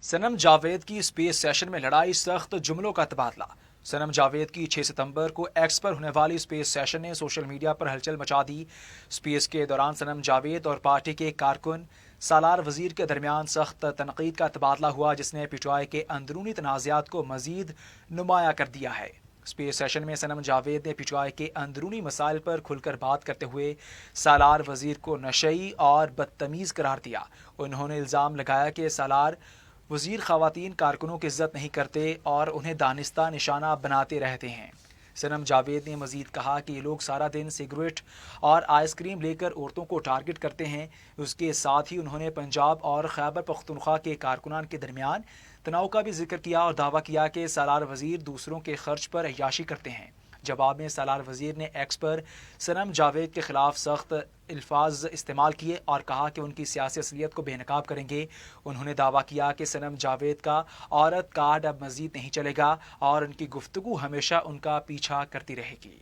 सनम जावेद की space session में लड़ाई, सख्त जुमलों का तबादला। सनम जावेद की 6 सितंबर को एक्स पर होने वाली स्पेस सेशन ने सोशल मीडिया पर हलचल मचा दी। स्पेस के दौरान सनम जावेद और पार्टी के कारकुन सालार वजीर के दरमियान सख्त तनकीद का तबादला हुआ, जिसने पीटीआई के अंदरूनी तनाज़ात को मजीद नुमाया कर दिया है। स्पेस सेशन में सनम जावेद ने पीटीआई के अंदरूनी मसाइल पर खुलकर बात करते हुए सालार वजीर को नशई और बदतमीज़ करार दिया। उन्होंने इल्ज़ाम लगाया कि सालार वजीर ख़वातीन कारकुनों की इज्जत नहीं करते और उन्हें दानिस्ता निशाना बनाते रहते हैं। सनम जावेद ने मजीद कहा कि ये लोग सारा दिन सिगरेट और आइसक्रीम लेकर औरतों को टारगेट करते हैं। उसके साथ ही उन्होंने पंजाब और खैबर पख्तूनख्वा के कारकुनान के दरमियान तनाव का भी जिक्र किया और दावा किया कि सालार वजीर दूसरों के खर्च पर अय्याशी करते हैं। जवाब में सालार वजीर ने एक्स पर सनम जावेद के खिलाफ सख्त अल्फाज इस्तेमाल किए और कहा कि उनकी सियासी असलियत को बेनकाब करेंगे। उन्होंने दावा किया कि सनम जावेद का औरत कार्ड अब मजीद नहीं चलेगा और उनकी गुफ्तगू हमेशा उनका पीछा करती रहेगी।